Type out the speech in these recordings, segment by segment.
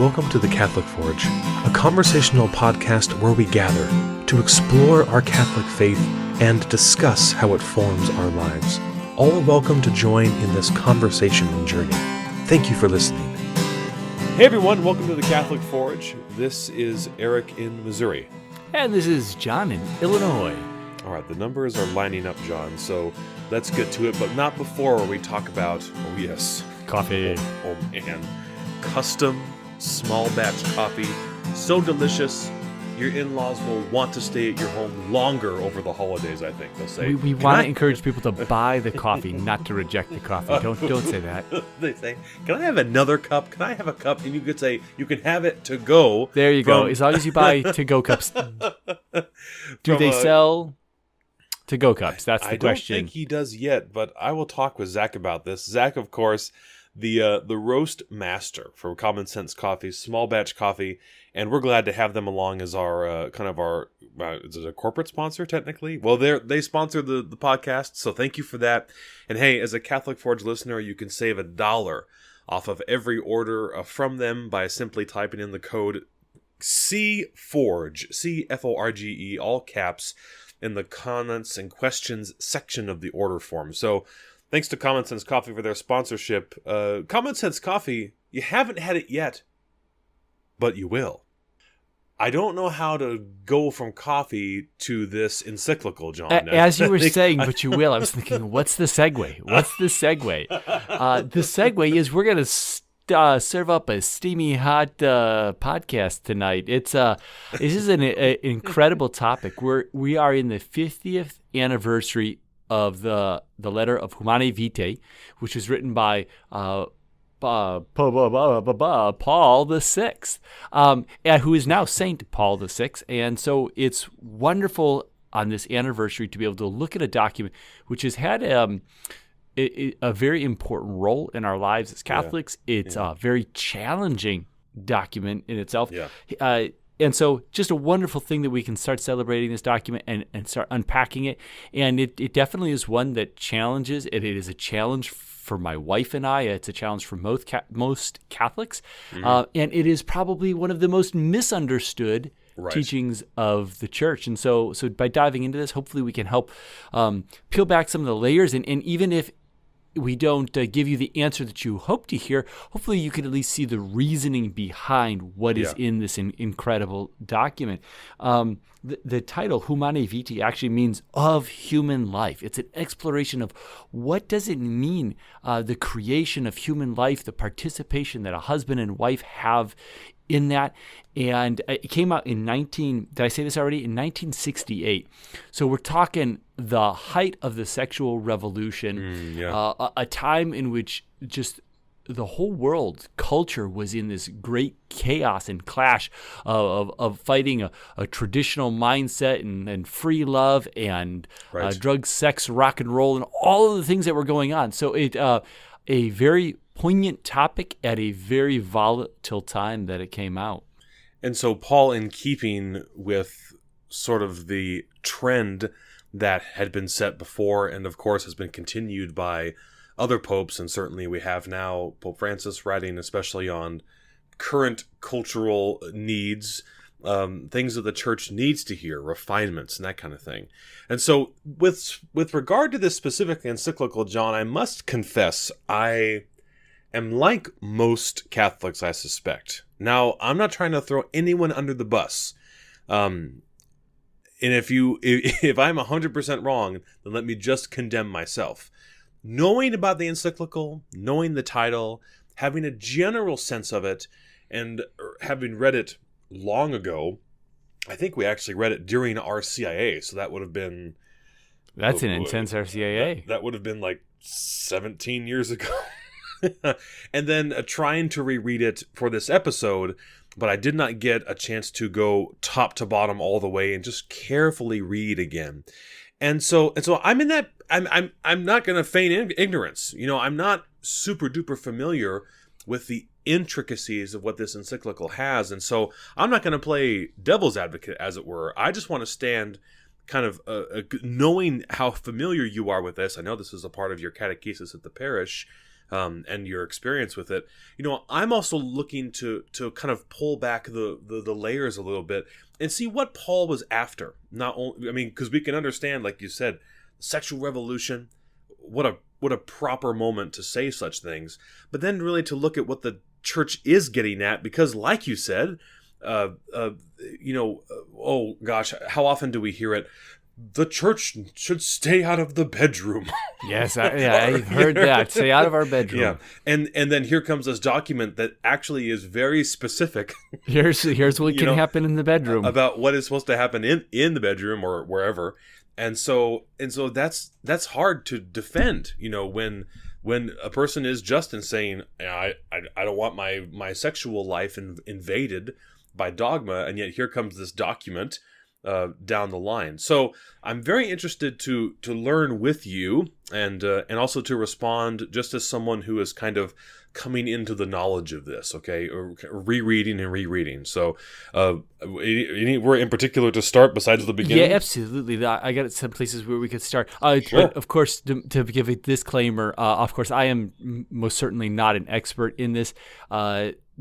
welcome to the Catholic Forge, a conversational podcast where we gather to explore our Catholic faith and discuss how it forms our lives. All are welcome to join in this conversation and journey. Thank you for listening. Hey everyone, welcome to the Catholic Forge. This is Eric in Missouri. And this is John in Illinois. All right, the numbers are lining up, John, so let's get to it, but not before we talk about, Coffee. Oh man, custom small batch coffee. So delicious, your in-laws will want to stay at your home longer over the holidays, I think. They'll say, we want to encourage people to buy the coffee, not to reject the coffee. Don't say that. They say, can I have another cup? Can I have a cup? And you could say, you can have it to go. There you go. As long as you buy to-go cups. Do they sell to-go cups? That's the question. I don't think he does yet, but I will talk with Zach about this. Zach, of course, the roast master for Common Sense Coffee, small batch coffee, and we're glad to have them along as our is it a corporate sponsor technically? Well, they sponsor the podcast, so thank you for that. And hey, as a Catholic Forge listener, you can save $1 off of every order from them by simply typing in the code CFORGE, CFORGE, all caps, in the comments and questions section of the order form. So thanks to Common Sense Coffee for their sponsorship. Common Sense Coffee, you haven't had it yet, but you will. I don't know how to go from coffee to this encyclical, John. As you were saying, but you will, I was thinking, what's the segue? The segue is we're going to serve up a steamy hot podcast tonight. This is an incredible topic. We are in the 50th anniversary of the letter of Humanae Vitae, which was written by Paul VI, who is now Saint Paul VI. And so it's wonderful on this anniversary to be able to look at a document which has had a very important role in our lives as Catholics. Yeah. It's a very challenging document in itself. Yeah. And so just a wonderful thing that we can start celebrating this document and start unpacking it. And it definitely is one that challenges. It is a challenge for my wife and I. It's a challenge for most Catholics. Mm-hmm. And it is probably one of the most misunderstood teachings of the church. And so by diving into this, hopefully we can help peel back some of the layers. And even if we don't give you the answer that you hope to hear, hopefully you can at least see the reasoning behind what is in this incredible document. The title, Humanae Vitae, actually means of human life. It's an exploration of what does it mean, the creation of human life, the participation that a husband and wife have in that. And it came out in 1968. So we're talking the height of the sexual revolution, a time in which just the whole world culture was in this great chaos and clash of fighting a traditional mindset and free love and drugs, sex, rock and roll, and all of the things that were going on. So it a very poignant topic at a very volatile time that it came out. And so Paul, in keeping with sort of the trend that had been set before and of course has been continued by other popes, and certainly we have now Pope Francis writing especially on current cultural needs, things that the church needs to hear, refinements and that kind of thing. And so with regard to this specific encyclical, John, I must confess I am like most Catholics, I suspect. Now, I'm not trying to throw anyone under the bus. And if I'm 100% wrong, then let me just condemn myself. Knowing about the encyclical, knowing the title, having a general sense of it, and having read it long ago, I think we actually read it during RCIA, so that would have been... That's an intense RCIA. That would have been like 17 years ago. And then trying to reread it for this episode, but I did not get a chance to go top to bottom all the way and just carefully read again. And so I'm in that. I'm not going to feign ignorance. I'm not super duper familiar with the intricacies of what this encyclical has, and so I'm not going to play devil's advocate, as it were. I just want to stand kind of knowing how familiar you are with this. I know this is a part of your catechesis at the parish. and your experience with it. I'm also looking to kind of pull back the layers a little bit and see what Paul was after. Not only, because we can understand, like you said, sexual revolution. What a proper moment to say such things, but then really to look at what the church is getting at, because, like you said, oh gosh, how often do we hear it? The church should stay out of the bedroom. Yes, I've heard that. Stay out of our bedroom. Yeah, and then here comes this document that actually is very specific. Here's what can happen in the bedroom about what is supposed to happen in the bedroom or wherever, and so that's hard to defend. When a person is just in saying, I don't want my sexual life invaded by dogma, and yet here comes this document down the line. So I'm very interested to learn with you and also to respond just as someone who is kind of coming into the knowledge of this, okay, or rereading. So anywhere in particular to start besides the beginning? Yeah, absolutely. I got some places where we could start. Sure. But of course, to give a disclaimer, of course, I am most certainly not an expert in this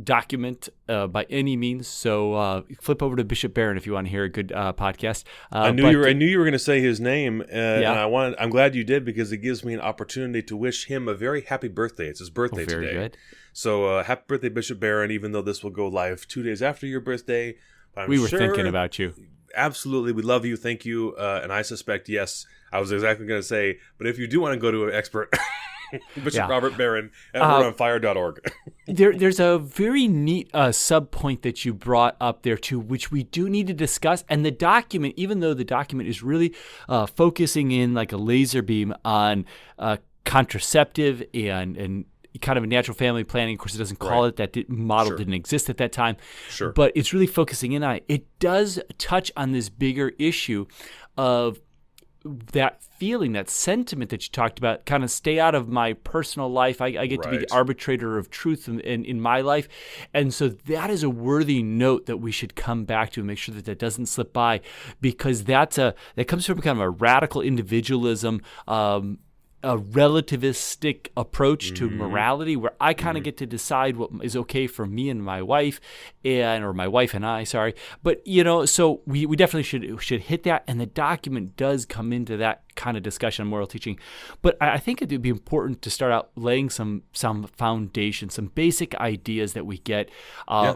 document by any means. So flip over to Bishop Barron if you want to hear a good podcast. I knew you were going to say his name, and I'm glad you did, because it gives me an opportunity to wish him a very happy birthday. It's his birthday today. Very good. So happy birthday, Bishop Barron, even though this will go live 2 days after your birthday. We were thinking about you. Absolutely. We love you. Thank you. And I suspect, yes, I was exactly going to say, but if you do want to go to an expert, Bishop Robert Barron at wordonfire.org. There's a very neat sub-point that you brought up there, too, which we do need to discuss. And the document, even though the document is really focusing in like a laser beam on contraceptive and kind of a natural family planning. Of course, it doesn't call it that. Model didn't exist at that time. Sure. But it's really focusing in on it. It does touch on this bigger issue of that feeling, that sentiment that you talked about, kind of stay out of my personal life. I get to be the arbitrator of truth in my life. And so that is a worthy note that we should come back to and make sure that doesn't slip by, because that comes from kind of a radical individualism, a relativistic approach to morality, where I kind of get to decide what is okay for me and my wife, or my wife and I, sorry. But, so we definitely should hit that, and the document does come into that kind of discussion on moral teaching. But I think it would be important to start out laying some foundation, some basic ideas that we get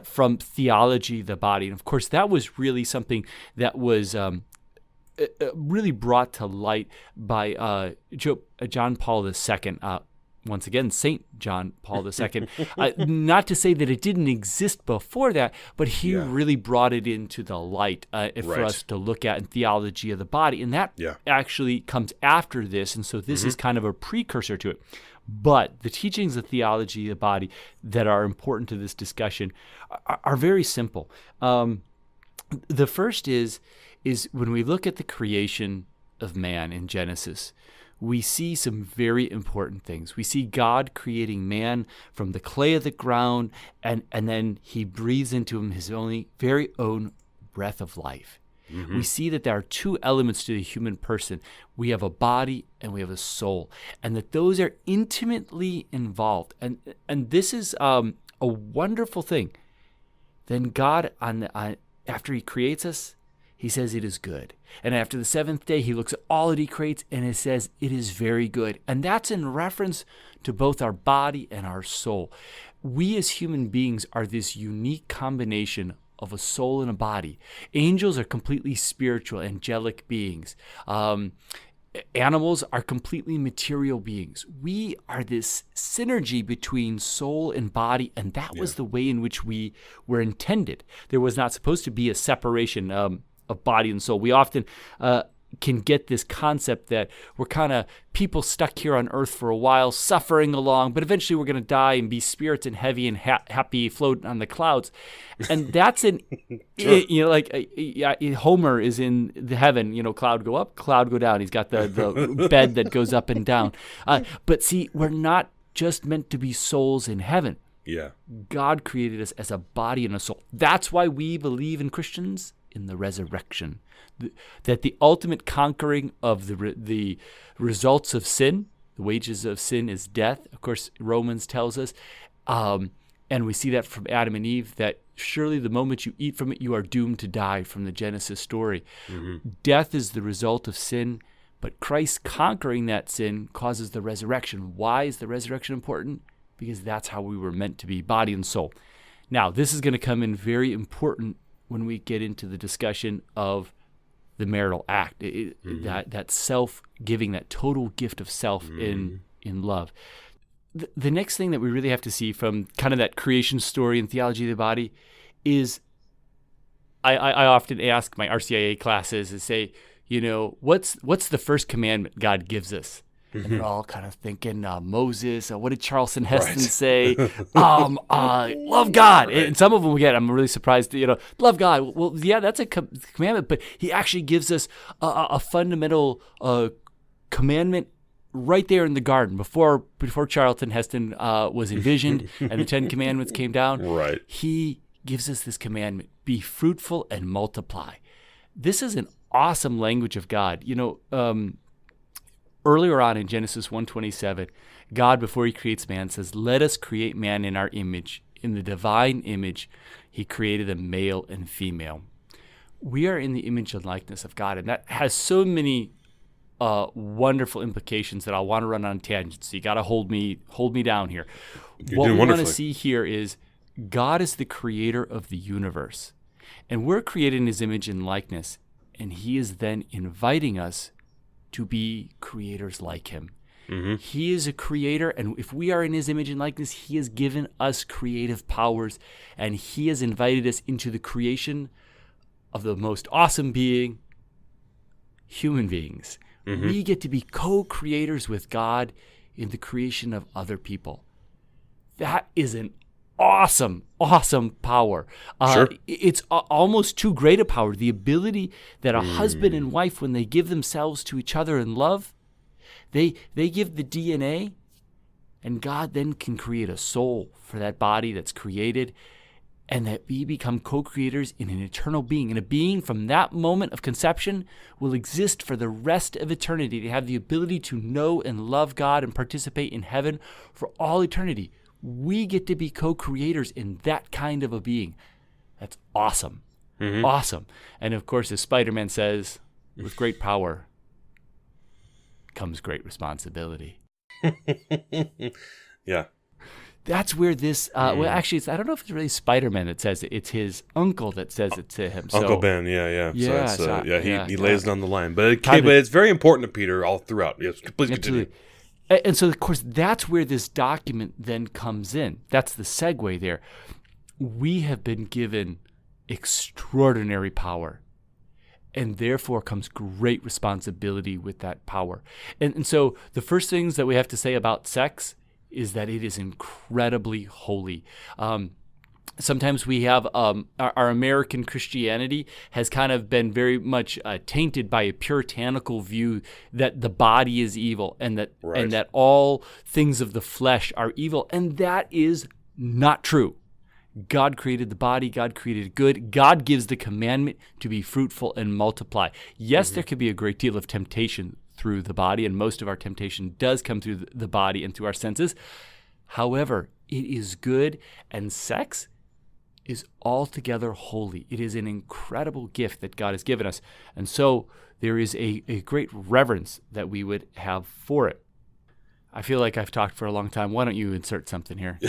from theology of the body. And, of course, that was really something that was really brought to light by John Paul II, once again, St. John Paul II. Not to say that it didn't exist before that, but he really brought it into the light for us to look at in theology of the body. And that actually comes after this, and so this is kind of a precursor to it. But the teachings of theology of the body that are important to this discussion are very simple. The first is when we look at the creation of man in Genesis, we see some very important things. We see God creating man from the clay of the ground, and then he breathes into him his very own breath of life. We see that there are two elements to the human person. We have a body and we have a soul, and that those are intimately involved. And this is a wonderful thing. Then God, after he creates us, he says it is good. And after the seventh day, he looks at all that he creates and it says it is very good. And that's in reference to both our body and our soul. We as human beings are this unique combination of a soul and a body. Angels are completely spiritual, angelic beings. Animals are completely material beings. We are this synergy between soul and body, and that was the way in which we were intended. There was not supposed to be a separation of body and soul. We often can get this concept that we're kind of people stuck here on earth for a while, suffering along, but eventually we're going to die and be spirits and heavy and happy floating on the clouds. And that's Homer is in the heaven, cloud go up, cloud go down. He's got the bed that goes up and down. But see, we're not just meant to be souls in heaven. Yeah. God created us as a body and a soul. That's why we believe in Christians in the resurrection, that the ultimate conquering of the results of sin, The wages of sin is death. Of course, Romans tells us. And we see that from Adam and Eve, that surely the moment you eat from it, you are doomed to die, from the Genesis story. Mm-hmm. Death is the result of sin, but Christ conquering that sin causes the resurrection. Why is the resurrection important? Because that's how we were meant to be, body and soul. Now, this is going to come in very important when we get into the discussion of the marital act, that self-giving, that total gift of self in love. The next thing that we really have to see from kind of that creation story and theology of the body is, I often ask my RCIA classes and say, what's the first commandment God gives us? And they're all kind of thinking Moses. What did Charleston Heston say? Love God. And some of them we get. I'm really surprised. Love God. Well, yeah, that's a commandment, but He actually gives us a fundamental commandment right there in the garden before Charlton Heston was envisioned and the 10 Commandments came down. Right. He gives us this commandment: be fruitful and multiply. This is an awesome language of God. Earlier on in Genesis 1:27, God, before He creates man, says, "Let us create man in our image. In the divine image, He created them, male and female." We are in the image and likeness of God, and that has so many wonderful implications that I want to run on tangents. So you got to hold me down here. What we want to see here is God is the creator of the universe, and we're created in His image and likeness, and He is then inviting us to be creators like Him. Mm-hmm. He is a creator, and if we are in His image and likeness, He has given us creative powers, and He has invited us into the creation of the most awesome being, human beings. Mm-hmm. We get to be co-creators with God in the creation of other people. That is an awesome power. Sure. It's almost too great a power. The ability that a husband and wife, when they give themselves to each other in love, they give the DNA, and God then can create a soul for that body that's created, and that we become co-creators in an eternal being. And a being from that moment of conception will exist for the rest of eternity. They have the ability to know and love God and participate in heaven for all eternity. We get to be co-creators in that kind of a being. That's awesome. Mm-hmm. Awesome. And of course, as Spider-Man says, with great power comes great responsibility. Yeah. That's where this, well, actually, I don't know if it's really Spider-Man that says it. It's his uncle that says it to him. Uncle Ben, yeah. He lays it on the line. But But it's very important to Peter all throughout. Yes, please continue. And so, of course, that's where this document then comes in. That's the segue there. We have been given extraordinary power, and therefore comes great responsibility with that power. And so the first things that we have to say about sex is that it is incredibly holy. Sometimes we have our American Christianity has kind of been very much tainted by a puritanical view that the body is evil and that all things of the flesh are evil, and that is not true. God created the body. God created good. God gives the commandment to be fruitful and multiply. Yes, there can be a great deal of temptation through the body, and most of our temptation does come through the body and through our senses. However, it is good, and sex is altogether holy. It is an incredible gift that God has given us. And so there is a great reverence that we would have for it. I feel like I've talked for a long time. Why don't you insert something here?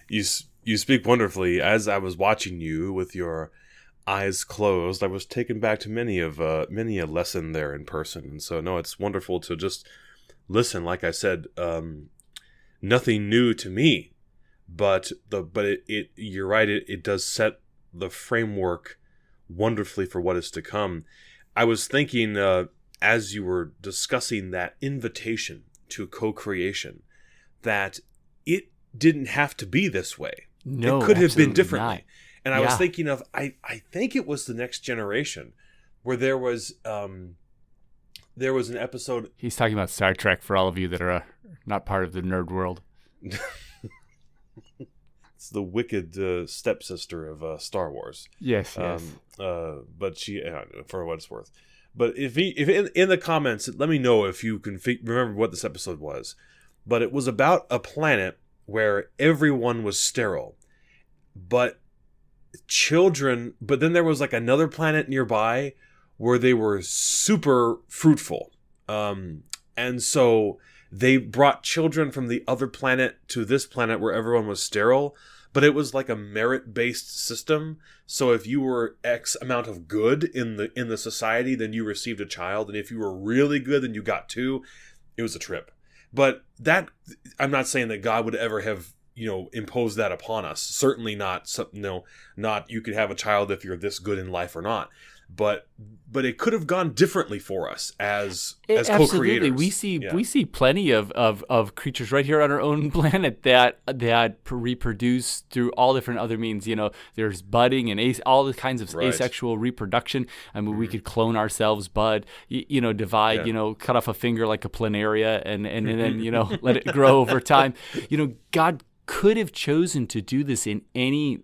You speak wonderfully. As I was watching you with your eyes closed, I was taken back to many a lesson there in person. And so, no, it's wonderful to just listen. Like I said, nothing new to me, but you're right. It does set the framework wonderfully for what is to come. I was thinking as you were discussing that invitation to co-creation, that it didn't have to be this way. No, it could have been differently. Not. And I was thinking of, I think it was The Next Generation, where there was an episode. He's talking about Star Trek for all of you that are not part of the nerd world. It's the wicked stepsister of Star Wars. Yes. But she, for what it's worth. But if in the comments, let me know if you can remember what this episode was. But it was about a planet where everyone was sterile, but then there was like another planet nearby where they were super fruitful. And so they brought children from the other planet to this planet where everyone was sterile, but it was like a merit-based system. So if you were X amount of good in the society, then you received a child, and if you were really good, then you got two. It was a trip. But that, I'm not saying that God would ever have, imposed that upon us. Certainly not. Not you could have a child if you're this good in life or not. But it could have gone differently for us as absolutely. co-creators. We see plenty of creatures right here on our own planet that reproduce through all different other means. There's budding and all the kinds of asexual reproduction. I mean, we could clone ourselves, bud. Divide. Cut off a finger like a planaria, and then let it grow over time. God could have chosen to do this in any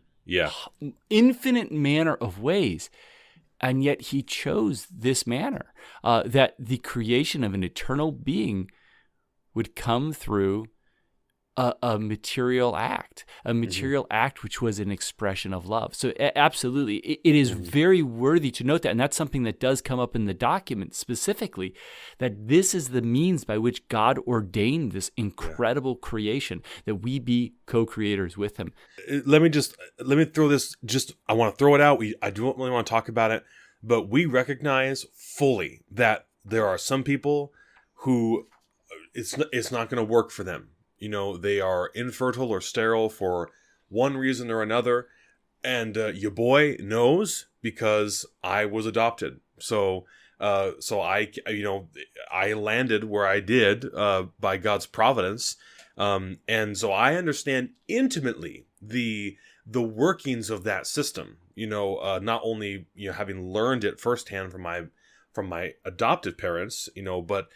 infinite manner of ways. And yet he chose this manner, that the creation of an eternal being would come through a material act, which was an expression of love. So absolutely, it is very worthy to note that. And that's something that does come up in the document specifically, that this is the means by which God ordained this incredible creation, that we be co-creators with him. Let me throw this, I want to throw it out. I don't really want to talk about it, but we recognize fully that there are some people who it's not going to work for them. They are infertile or sterile for one reason or another. And your boy knows, because I was adopted. So I landed where I did by God's providence. And so I understand intimately the workings of that system, not only, having learned it firsthand from my adopted parents, but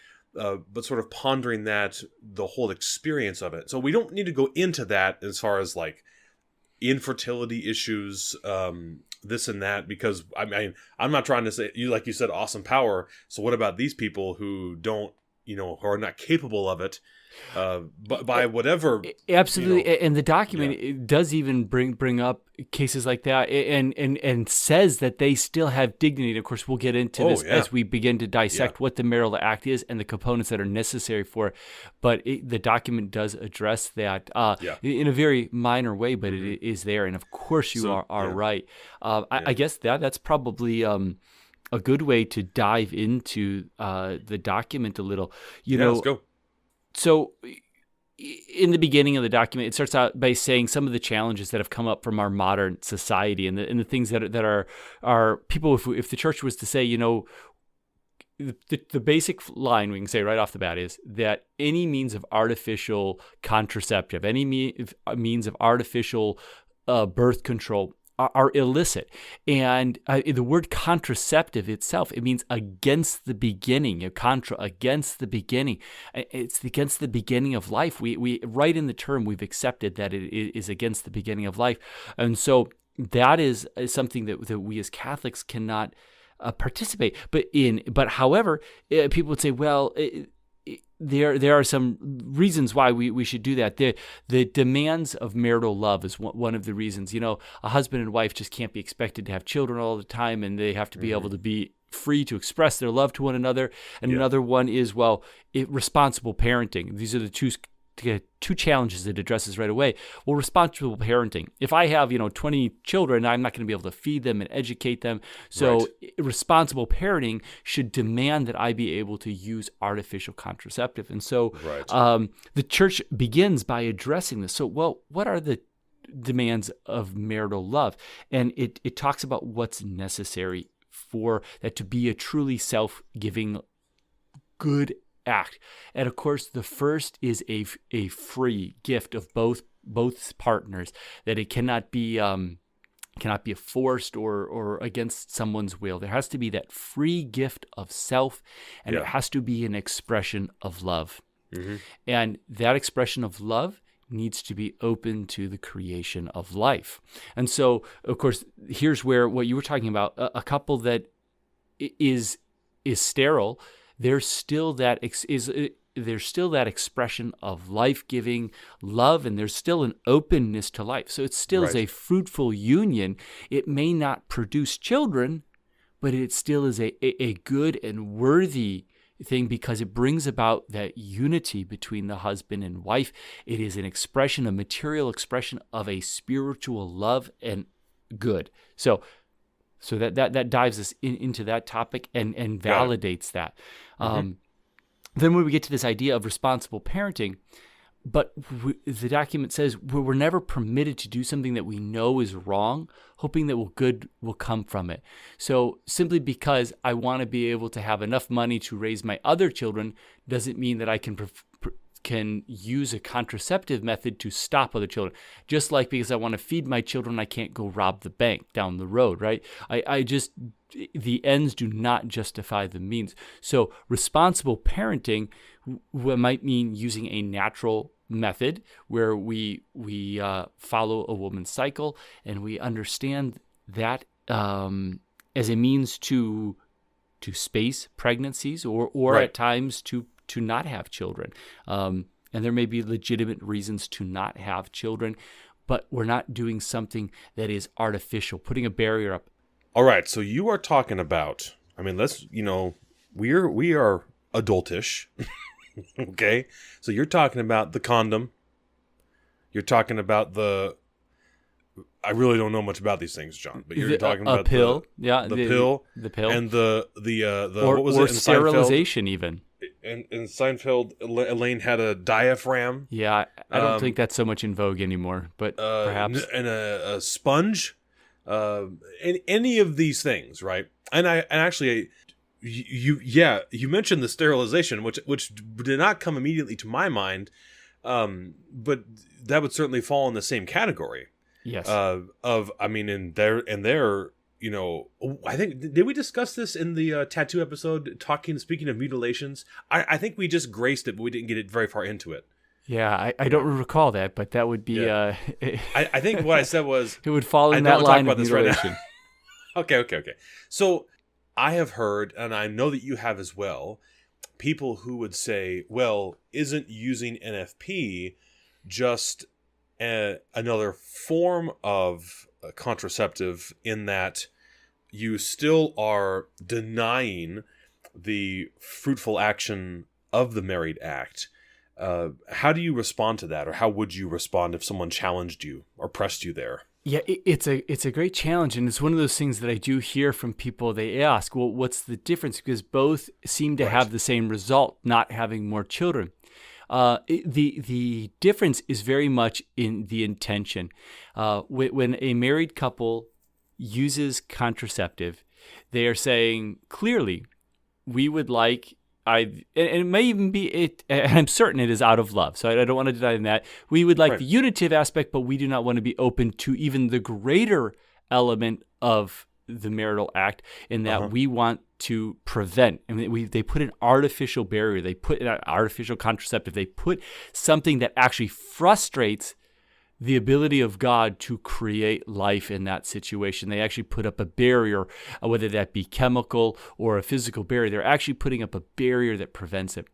sort of pondering the whole experience of it. So we don't need to go into that as far as like infertility issues, this and that, because I'm not trying to say, like you said, awesome power. So what about these people who don't, who are not capable of it? But by whatever, absolutely, and the document it does even bring up cases like that, and says that they still have dignity. And of course, we'll get into this as we begin to dissect what the marital act is and the components that are necessary for it. But the document does address that in a very minor way, but it is there. And of course, you are right. I guess that's probably a good way to dive into the document a little. Let's go. So in the beginning of the document, it starts out by saying some of the challenges that have come up from our modern society and the things that are people, if the church was to say, the basic line we can say right off the bat is that any means of artificial contraceptive, any means of artificial birth control are illicit. And the word contraceptive itself, it means against the beginning, against the beginning. It's against the beginning of life. We right in the term, we've accepted that it is against the beginning of life. And so that is something that we as Catholics cannot participate. But however, people would say, well, there are some reasons why we should do that. The demands of marital love is one of the reasons. A husband and wife just can't be expected to have children all the time, and they have to be able to be free to express their love to one another. And another one is, responsible parenting. These are the two challenges it addresses right away. Well, responsible parenting. If I have 20 children, I'm not going to be able to feed them and educate them. So responsible parenting should demand that I be able to use artificial contraceptive. And so the church begins by addressing this. So, what are the demands of marital love? And it talks about what's necessary for that to be a truly self-giving, good act. And of course, the first is a free gift of both partners, that it cannot be forced or against someone's will. There has to be that free gift of self, and it has to be an expression of love. And that expression of love needs to be open to the creation of life. And so, of course, here's where what you were talking about, a couple that is is sterile, there's still that there's still that expression of life-giving love, and there's still an openness to life. So it still is a fruitful union. It may not produce children, but it still is a good and worthy thing because it brings about that unity between the husband and wife. It is an expression, a material expression of a spiritual love and good. So that dives us into that topic and validates that. Then when we get to this idea of responsible parenting, but the document says we're never permitted to do something that we know is wrong, hoping that good will come from it. So simply because I want to be able to have enough money to raise my other children doesn't mean that I can use a contraceptive method to stop other children. Just like because I want to feed my children, I can't go rob the bank down the road, right? The ends do not justify the means. So responsible parenting might mean using a natural method where we follow a woman's cycle and we understand that as a means to space pregnancies or at times to not have children. And there may be legitimate reasons to not have children, but we're not doing something that is artificial, putting a barrier up. All right, so you are talking about, we are adultish, okay? So you're talking about the condom. You're talking about I really don't know much about these things, John, but you're talking about pill, the pill, and the what was it? Or in sterilization, even. In Seinfeld, Elaine had a diaphragm. Yeah, I don't think that's so much in vogue anymore, but perhaps. And a sponge. Any of these things, right? You mentioned the sterilization, which did not come immediately to my mind, but that would certainly fall in the same category. Yes. I think, did we discuss this in the tattoo episode? Speaking of mutilations, I think we just graced it, but we didn't get it very far into it. Yeah, I don't recall that, but that would be. Yeah. I think what I said was it would fall in that line of mutilation. Right Okay. So I have heard, and I know that you have as well, people who would say, "Well, isn't using NFP just another form of contraceptive in that you still are denying the fruitful action of the married act?" How do you respond to that, or how would you respond if someone challenged you or pressed you there? Yeah, it's a great challenge, and it's one of those things that I do hear from people. They ask, well, what's the difference? Because both seem to have the same result, not having more children. The difference is very much in the intention. When a married couple uses contraceptive, they are saying clearly, we would like, and it may even be and I'm certain it is out of love, so I don't want to deny that. We would like the unitive aspect, but we do not want to be open to even the greater element of the marital act, in that we want to prevent. They put an artificial barrier. They put an artificial contraceptive. They put something that actually frustrates the ability of God to create life in that situation. They actually put up a barrier, whether that be chemical or a physical barrier. They're actually putting up a barrier that prevents it.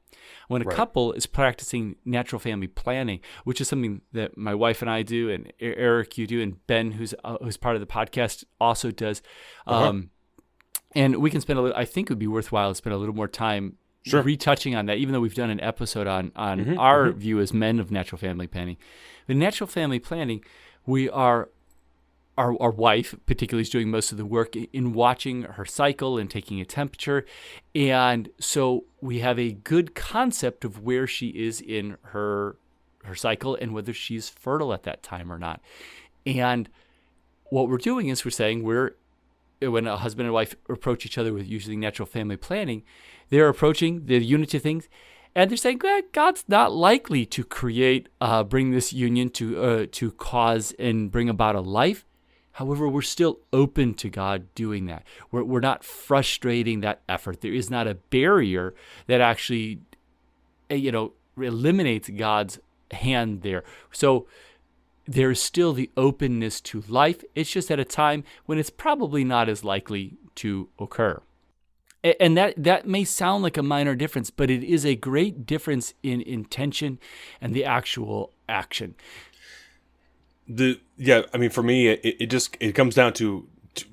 When a couple is practicing natural family planning, which is something that my wife and I do, and Eric, you do, and Ben, who's part of the podcast, also does, and we can spend I think it would be worthwhile to spend a little more time retouching on that, even though we've done an episode on our view as men of natural family planning. In natural family planning, we are, our wife particularly is doing most of the work in watching her cycle and taking a temperature. And so we have a good concept of where she is in her cycle and whether she's fertile at that time or not. And what we're doing is we're saying when a husband and wife approach each other with using natural family planning, they're approaching the unity of things, and they're saying, God's not likely to bring this union to cause and bring about a life. However, we're still open to God doing that. We're not frustrating that effort. There is not a barrier that actually, eliminates God's hand there. So there's still the openness to life. It's just at a time when it's probably not as likely to occur. And that may sound like a minor difference, but it is a great difference in intention and the actual action. For me, it comes down to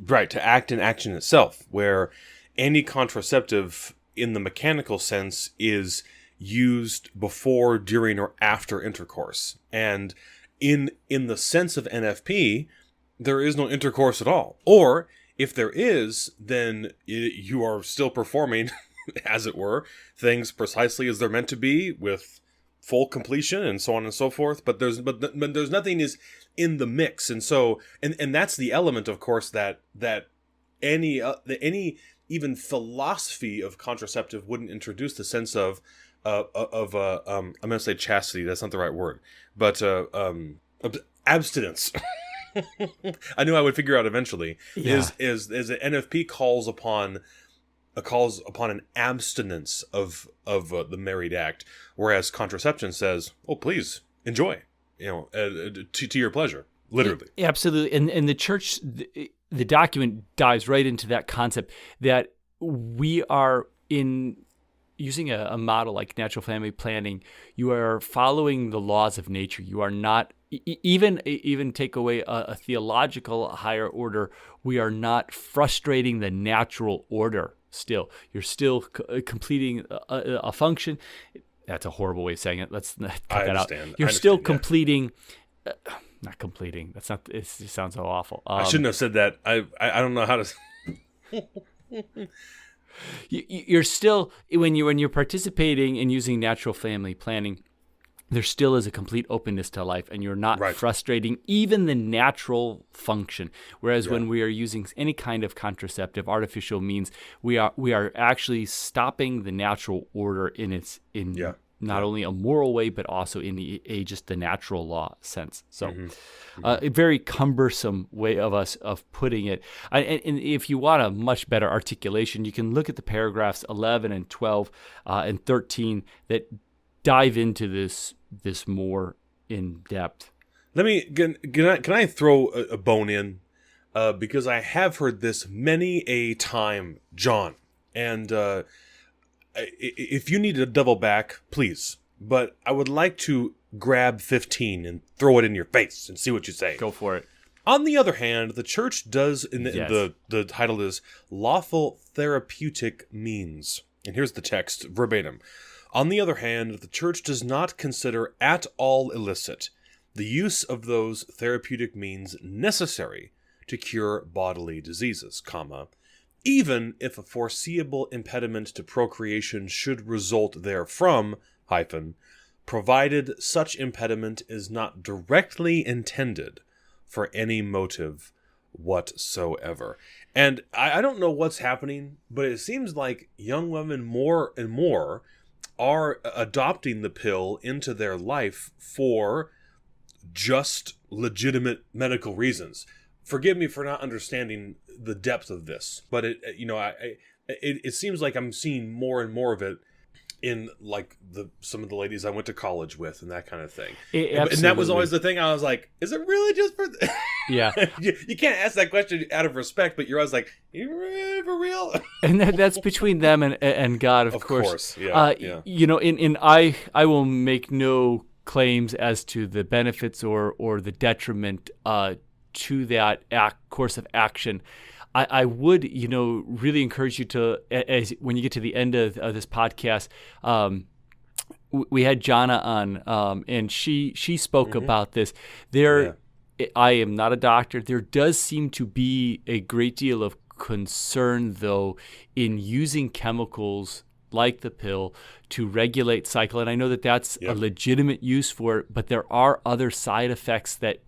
act in action itself, where any contraceptive in the mechanical sense is used before, during, or after intercourse. And in the sense of NFP, there is no intercourse at all. Or if there is, then you are still performing, as it were, things precisely as they're meant to be, with full completion and so on and so forth. But there's nothing is in the mix, and so and that's the element, of course, that any even philosophy of contraceptive wouldn't introduce, the sense of I'm going to say chastity. That's not the right word, but abstinence. I knew I would figure out eventually. Yeah. Is that NFP calls upon an abstinence of the married act, whereas contraception says, "Oh, please enjoy, to your pleasure," literally. Absolutely, and the church, the document dives right into that concept that we are in. Using a model like natural family planning, you are following the laws of nature. You are not, even take away a theological higher order, we are not frustrating the natural order still. You're still completing a function. That's a horrible way of saying it. Let's cut that out. You're still completing, not completing. That's not, it sounds so awful. I shouldn't have said that. I don't know how to... You're still, when you're participating in using natural family planning, there still is a complete openness to life, and you're not frustrating even the natural function. Whereas when we are using any kind of contraceptive, artificial means, we are actually stopping the natural order not only a moral way, but also in just the natural law sense. So a very cumbersome way of putting it. And if you want a much better articulation, you can look at the paragraphs 11 and 12 and 13 that dive into this more in depth. Can I throw a bone in? Because I have heard this many a time, John. And if you need to double back, please. But I would like to grab 15 and throw it in your face and see what you say. Go for it. On the other hand, the church does, the title is Lawful Therapeutic Means. And here's the text, verbatim. On the other hand, the church does not consider at all illicit the use of those therapeutic means necessary to cure bodily diseases, even if a foreseeable impediment to procreation should result therefrom, provided such impediment is not directly intended for any motive whatsoever. And I don't know what's happening, but it seems like young women more and more are adopting the pill into their life for just legitimate medical reasons. Forgive me for not understanding the depth of this, but it seems like I'm seeing more and more of it in like some of the ladies I went to college with and that kind of thing. And that was always the thing. I was like, is it really just for yeah. You can't ask that question out of respect, but you're always like, you really for real? And that's between them and God, of course. Yeah. I will make no claims as to the benefits or the detriment to that course of action. I would, really encourage you to, as when you get to the end of this podcast, we had Jonah on, and she spoke about this. I am not a doctor. There does seem to be a great deal of concern, though, in using chemicals like the pill to regulate cycle, and I know that that's a legitimate use for it, but there are other side effects that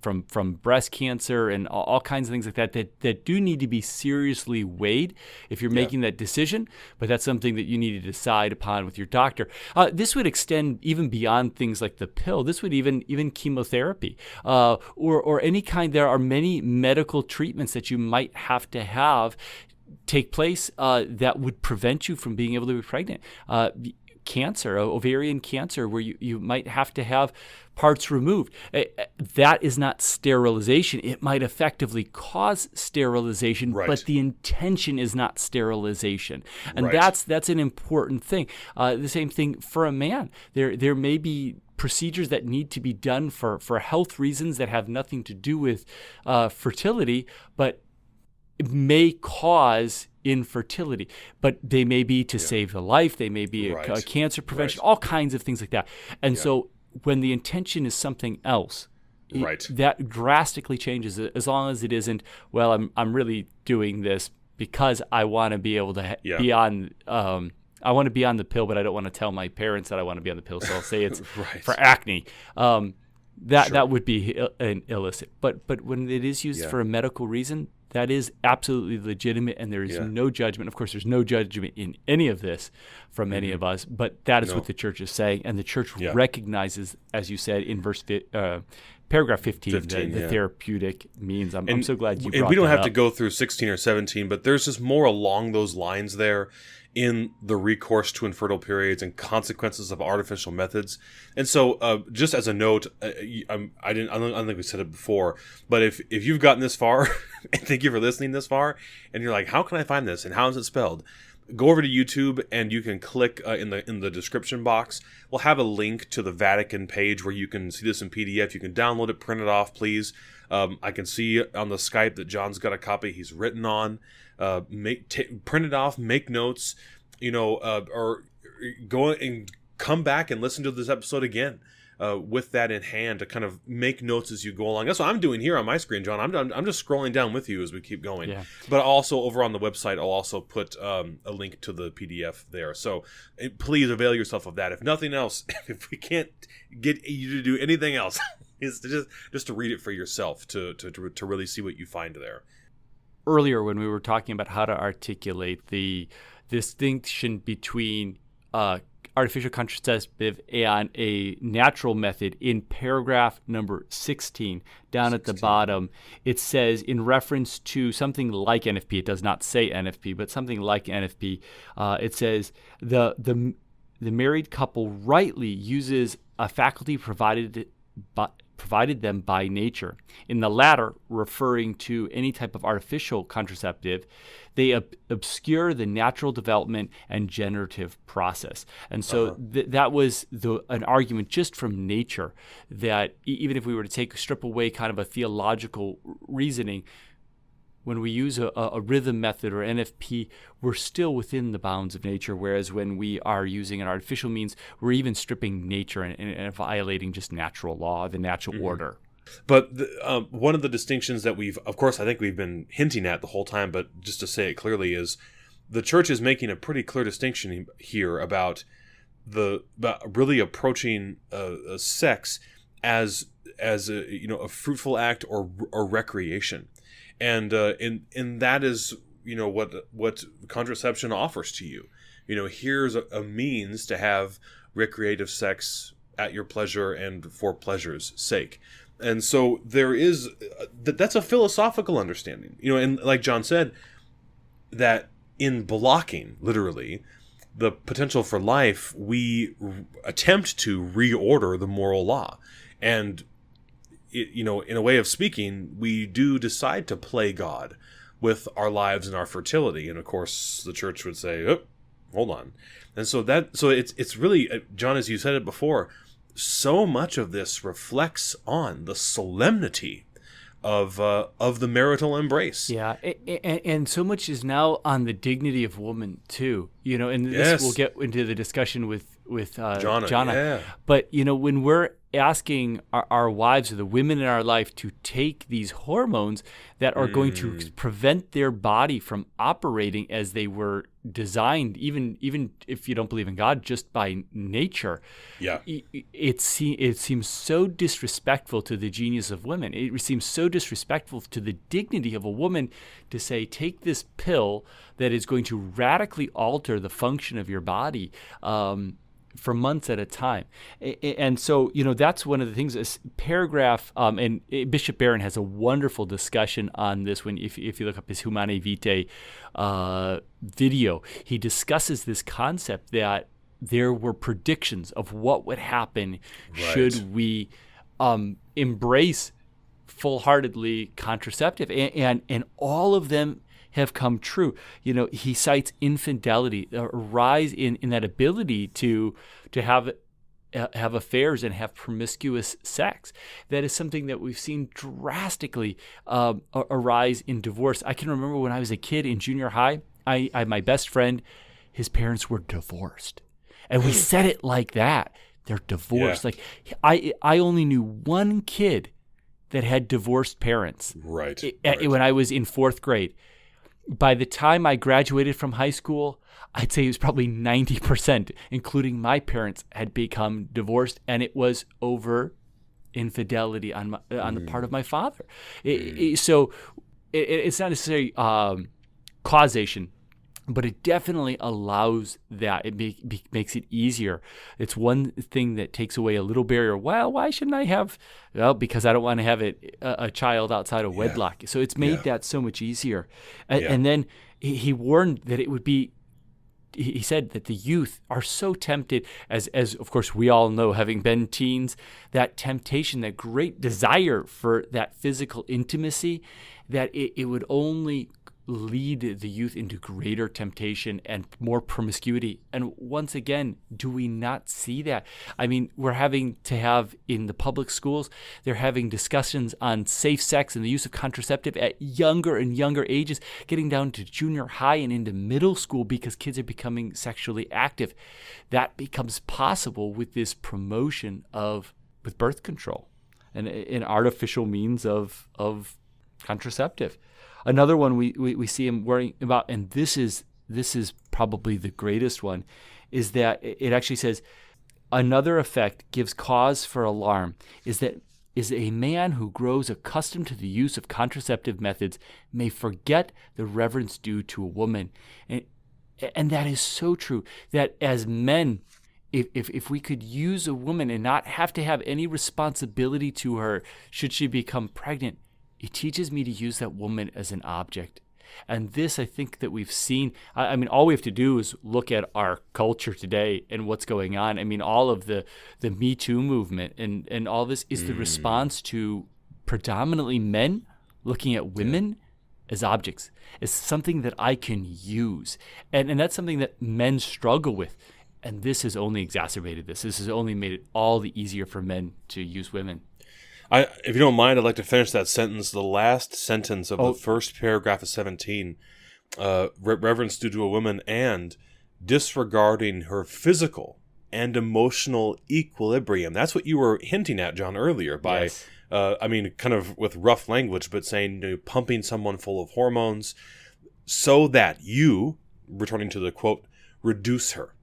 from breast cancer and all kinds of things like that do need to be seriously weighed if you're making that decision, but that's something that you need to decide upon with your doctor. This would extend even beyond things like the pill. This would even chemotherapy or any kind. There are many medical treatments that you might have to take place that would prevent you from being able to be pregnant. cancer, ovarian cancer, where you might have to have parts removed. That is not sterilization. It might effectively cause sterilization, Right. but the intention is not sterilization. And Right. that's an important thing. The same thing for a man. There may be procedures that need to be done for health reasons that have nothing to do with fertility, but it may cause infertility, but they may be to save the life. They may be Right. a cancer prevention, Right. all kinds of things like that. And so when the intention is something else, Right. that drastically changes it, as long as it isn't, well, I'm really doing this because I want to be able to be on I want to be on the pill, but I don't want to tell my parents that I want to be on the pill, so I'll say it's Right. for acne. That Sure. that would be an illicit. But when it is used for a medical reason, that is absolutely legitimate, and there is no judgment. Of course, there's no judgment in any of this from any of us, but that is what the church is saying, and the church recognizes, as you said in paragraph 15 the therapeutic means. I'm so glad you brought that up. And we don't have to go through 16 or 17, but there's just more along those lines there in the recourse to infertile periods and consequences of artificial methods. And so just as a note, I don't think we said it before, but if you've gotten this far, and thank you for listening this far, and you're like, how can I find this and how is it spelled? Go over to YouTube and you can click in the description box. We'll have a link to the Vatican page where you can see this in PDF. You can download it, print it off, please. I can see on the Skype that John's got a copy he's written on. Print it off, make notes, or go and come back and listen to this episode again with that in hand to kind of make notes as you go along. That's what I'm doing here on my screen, John. I'm just scrolling down with you as we keep going. Yeah. But also over on the website, I'll also put a link to the PDF there. So please avail yourself of that. If nothing else, if we can't get you to do anything else, is just to read it for yourself to really see what you find there. Earlier, when we were talking about how to articulate the distinction between artificial contraceptive and a natural method, in paragraph number 16, down at the bottom, it says, in reference to something like NFP, it does not say NFP, but something like NFP, it says, the married couple rightly uses a faculty provided them by nature. In the latter, referring to any type of artificial contraceptive, they obscure the natural development and generative process. And so that was an argument just from nature that even if we were to strip away kind of a theological reasoning, when we use a rhythm method or NFP, we're still within the bounds of nature, whereas when we are using an artificial means, we're even stripping nature and violating just natural law, the natural order. But one of the distinctions that I think we've been hinting at the whole time, but just to say it clearly, is the church is making a pretty clear distinction here about really approaching sex as a fruitful act or recreation. And that is what contraception offers to you. Here's a means to have recreative sex at your pleasure and for pleasure's sake. And so there is that's a philosophical understanding. And like John said, that in blocking literally the potential for life, we attempt to reorder the moral law. And in a way of speaking, we do decide to play God with our lives and our fertility. And of course, the church would say, "Oh, hold on." And so it's really, John, as you said it before, so much of this reflects on the solemnity of the marital embrace. Yeah, and so much is now on the dignity of woman too. And this we'll get into the discussion with Jonah. Yeah. But when we're asking our wives or the women in our life to take these hormones that are going to prevent their body from operating as they were designed, even if you don't believe in God, just by nature. Yeah. It seems so disrespectful to the genius of women. It seems so disrespectful to the dignity of a woman to say, take this pill that is going to radically alter the function of your body for months at a time. And so, that's one of the things, this paragraph, and Bishop Barron has a wonderful discussion on this if you look up his Humanae Vitae video. He discusses this concept that there were predictions of what would happen Right. should we embrace full-heartedly contraceptive, and all of them have come true. He cites infidelity, a rise in that ability to have affairs and have promiscuous sex. That is something that we've seen drastically arise in divorce. I can remember when I was a kid in junior high, I my best friend, his parents were divorced. And we said it like that. They're divorced. Yeah. Like I only knew one kid that had divorced parents. Right. When I was in 4th grade. By the time I graduated from high school, I'd say it was probably 90%, including my parents, had become divorced, and it was over infidelity on the part of my father. So it's not necessarily causation, but it definitely allows that. It makes it easier. It's one thing that takes away a little barrier. Well, why shouldn't I have? Well, because I don't want to have a child outside of wedlock. So it's made that so much easier. And then he warned that it would be. He said that the youth are so tempted, as of course we all know, having been teens, that temptation, that great desire for that physical intimacy, that it would only lead the youth into greater temptation and more promiscuity. And once again, do we not see that? I mean, we're having to have in the public schools, they're having discussions on safe sex and the use of contraceptive at younger and younger ages, getting down to junior high and into middle school because kids are becoming sexually active. That becomes possible with this promotion with birth control and an artificial means of contraceptive. Another one we see him worrying about, and this is probably the greatest one, is that it actually says, another effect gives cause for alarm is a man who grows accustomed to the use of contraceptive methods may forget the reverence due to a woman. And that is so true, that as men, if we could use a woman and not have to have any responsibility to her should she become pregnant, it teaches me to use that woman as an object. And this, I think that we've seen, I mean, all we have to do is look at our culture today and what's going on. I mean, all of the Me Too movement and all this is the response to predominantly men looking at women as objects, as something that I can use. And that's something that men struggle with. And this has only exacerbated this. This has only made it all the easier for men to use women. If you don't mind, I'd like to finish that sentence. The last sentence of the first paragraph of 17, reverence due to a woman and disregarding her physical and emotional equilibrium. That's what you were hinting at, John, earlier by, kind of with rough language, but saying pumping someone full of hormones so that you, returning to the quote, reduce her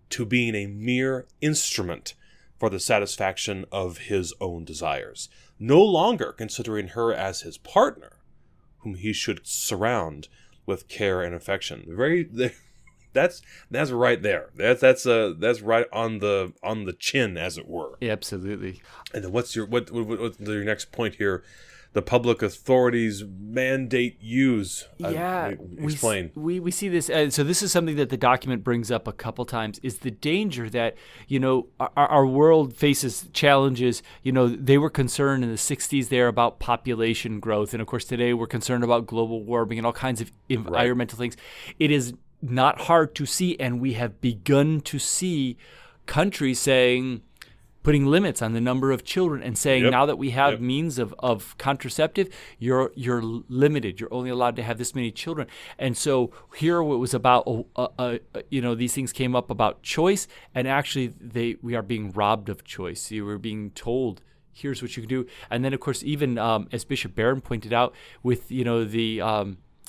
to being a mere instrument for the satisfaction of his own desires, no longer considering her as his partner, whom he should surround with care and affection. That's right there. That's right on the chin, as it were. Yeah, absolutely. And then what's your next point here? The public authorities mandate use. Explain. We see this. So this is something that the document brings up a couple times, is the danger that, our world faces challenges. They were concerned in the 60s there about population growth. And of course, today we're concerned about global warming and all kinds of environmental things. It is not hard to see, and we have begun to see countries putting limits on the number of children and saying, now that we have means of contraceptive, you're limited. You're only allowed to have this many children. And so here it was about, these things came up about choice, and actually we are being robbed of choice. You were being told, here's what you can do. And then, of course, even as Bishop Barron pointed out, with the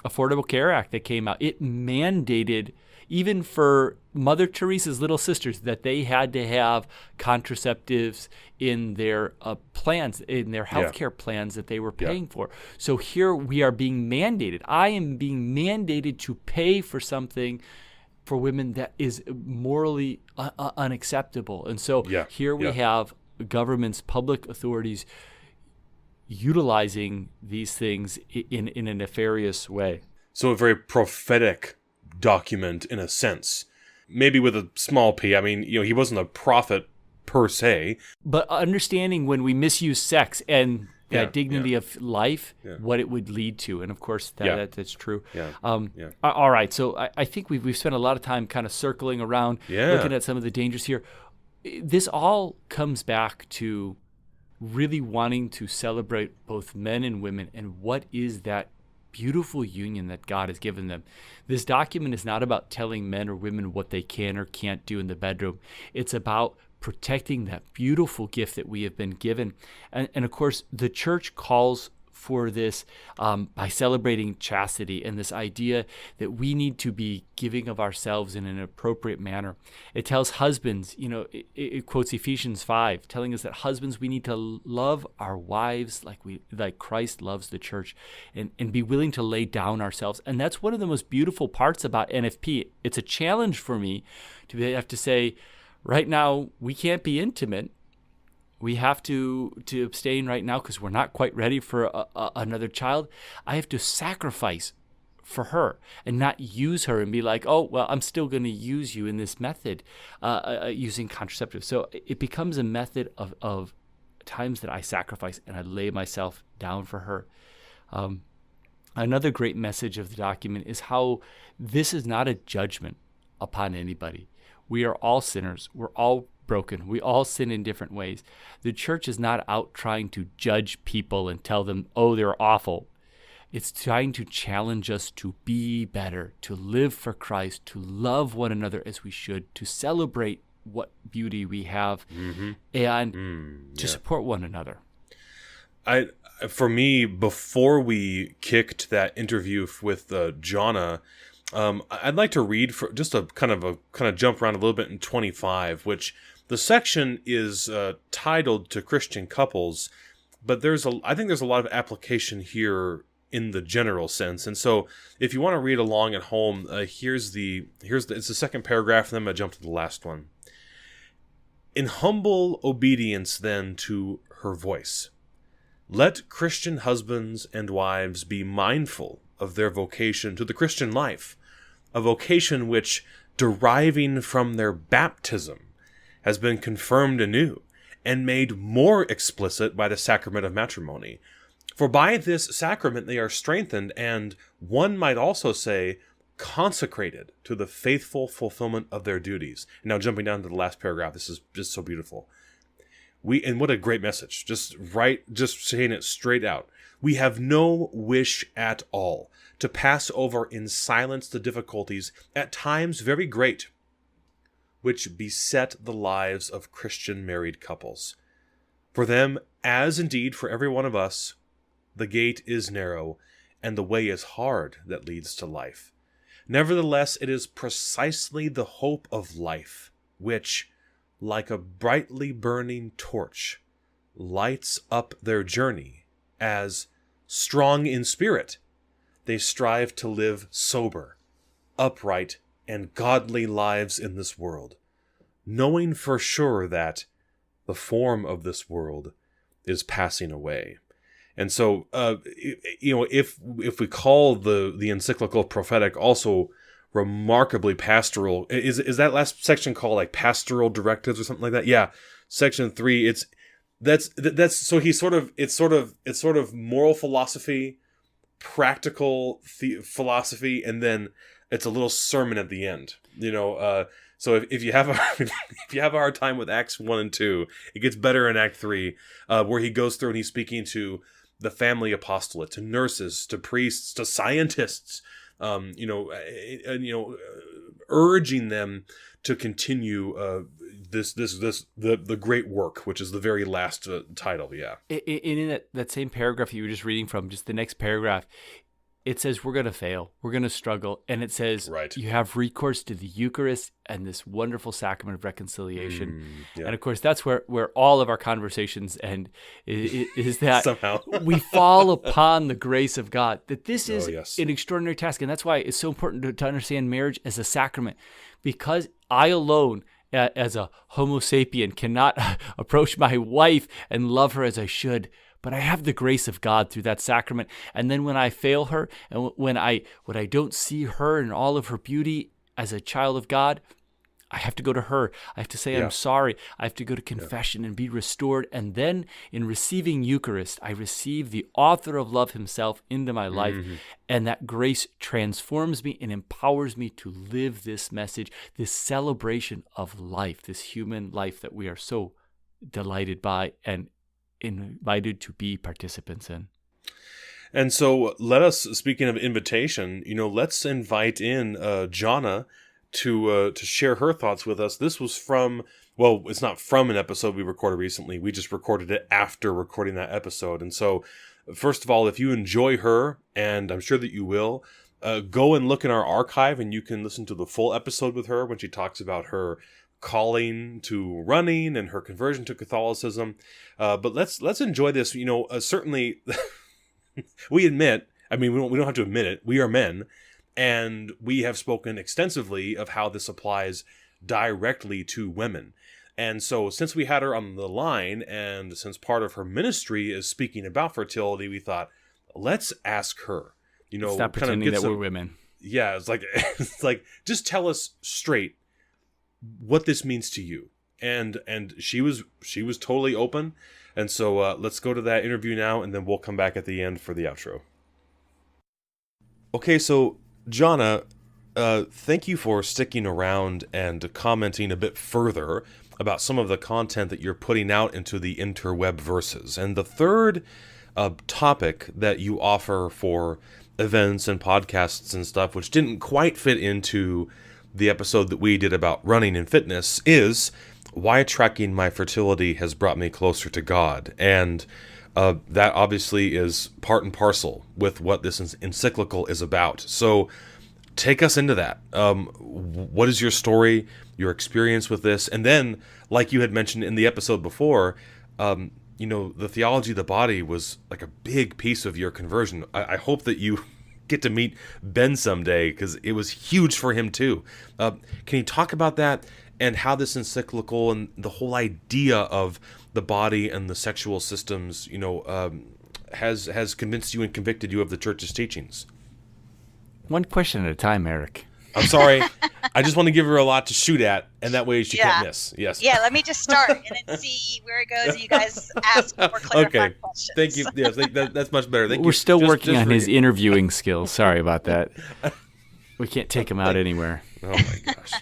Affordable Care Act that came out, it mandated, even for Mother Teresa's little sisters, that they had to have contraceptives in their plans, in their healthcare plans that they were paying for. So here we are being mandated. I am being mandated to pay for something for women that is morally unacceptable. And so here we have governments, public authorities utilizing these things in a nefarious way. So a very prophetic document, in a sense, maybe with a small p. I mean, he wasn't a prophet per se. But understanding when we misuse sex and that dignity of life, Yeah. what it would lead to. And of course, that's true. Yeah. All right. So I think we've spent a lot of time kind of circling around, looking at some of the dangers here. This all comes back to really wanting to celebrate both men and women and what is that beautiful union that God has given them. This document is not about telling men or women what they can or can't do in the bedroom. It's about protecting that beautiful gift that we have been given. And of course, the church calls for this by celebrating chastity and this idea that we need to be giving of ourselves in an appropriate manner. It tells husbands, it quotes Ephesians 5, telling us that husbands, we need to love our wives like Christ loves the church and be willing to lay down ourselves. And that's one of the most beautiful parts about NFP. It's a challenge for me to have to say, right now, we can't be intimate. We have to abstain right now because we're not quite ready for another child. I have to sacrifice for her and not use her and be like, oh, well, I'm still going to use you in this method using contraceptives. So it becomes a method of times that I sacrifice and I lay myself down for her. Another great message of the document is how this is not a judgment upon anybody. We are all sinners. We're all broken. We all sin in different ways. The church is not out trying to judge people and tell them, oh, they're awful. It's trying to challenge us to be better, to live for Christ, to love one another as we should, to celebrate what beauty we have, and to support one another. For me, before we kicked that interview with Jonah, I'd like to read for just a kind of jump around a little bit in 25, which the section is titled to Christian couples, but I think there's a lot of application here in the general sense. And so if you want to read along at home, it's the second paragraph, and then I'm going to jump to the last one. In humble obedience then to her voice, let Christian husbands and wives be mindful of their vocation to the Christian life, a vocation which, deriving from their baptism, has been confirmed anew and made more explicit by the sacrament of matrimony. For by this sacrament they are strengthened and, one might also say, consecrated to the faithful fulfillment of their duties. And now jumping down to the last paragraph, this is just so beautiful. And what a great message. Just saying it straight out. We have no wish at all to pass over in silence the difficulties, at times very great, which beset the lives of Christian married couples. For them, as indeed for every one of us, the gate is narrow, and the way is hard that leads to life. Nevertheless, it is precisely the hope of life, which, like a brightly burning torch, lights up their journey, as, strong in spirit, they strive to live sober, upright, and godly lives in this world, knowing for sure that the form of this world is passing away. And so, if we call the encyclical prophetic also remarkably pastoral, is that last section called like pastoral directives or something like that? Yeah, section 3. That's so it's sort of moral philosophy, practical philosophy, and then it's a little sermon at the end. So if you have a hard time with Acts 1 and 2, it gets better in Act 3, where he goes through and he's speaking to the family apostolate, to nurses, to priests, to scientists, urging them to continue the great work, which is the very last title. Yeah. In that same paragraph you were just reading from, just the next paragraph, it says we're going to fail, we're going to struggle, and it says you have recourse to the Eucharist and this wonderful sacrament of reconciliation. And of course, that's where all of our conversations end, is that somehow we fall upon the grace of God, that this is an extraordinary task. And that's why it's so important to understand marriage as a sacrament, because I alone, as a homo sapien, cannot approach my wife and love her as I should. But I have the grace of God through that sacrament. And then when I fail her, and when I don't see her in all of her beauty as a child of God, I have to go to her. I have to say I'm sorry. I have to go to confession and be restored. And then in receiving Eucharist, I receive the author of love himself into my life. And that grace transforms me and empowers me to live this message, this celebration of life, this human life that we are so delighted by and invited to be participants in. And so let us, speaking of invitation, let's invite in Jonah to share her thoughts with us. This was from, well, it's not from an episode we recorded recently. We just recorded it after recording that episode. And so, first of all, if you enjoy her, and I'm sure that you will, go and look in our archive and you can listen to the full episode with her when she talks about her calling to running and her conversion to Catholicism. But let's enjoy this. Certainly, we admit, we don't have to admit it, we are men. And we have spoken extensively of how this applies directly to women. And so since we had her on the line, and since part of her ministry is speaking about fertility, we thought, let's ask her. Stop pretending that we're women. Yeah, it's like just tell us straight what this means to you. And she was totally open. And so let's go to that interview now, and then we'll come back at the end for the outro. Okay, so Jonah, thank you for sticking around and commenting a bit further about some of the content that you're putting out into the interweb verses. And the third topic that you offer for events and podcasts and stuff, which didn't quite fit into the episode that we did about running and fitness, is why tracking my fertility has brought me closer to God. And that obviously is part and parcel with what this encyclical is about. So take us into that. What is your story, your experience with this? And then, like you had mentioned in the episode before, the theology of the body was like a big piece of your conversion. I hope that you get to meet Ben someday, because it was huge for him too. Can you talk about that and how this encyclical and the whole idea of the body and the sexual systems, has convinced you and convicted you of the church's teachings? One question at a time, Eric. I'm sorry. I just want to give her a lot to shoot at, and that way she can't miss. Yes. Yeah, let me just start and then see where it goes. You guys ask more clarifying questions. Thank you. Yes, that's much better. Thank you. We're still working on his interviewing skills. Sorry about that. We can't take him out anywhere. Oh, my gosh.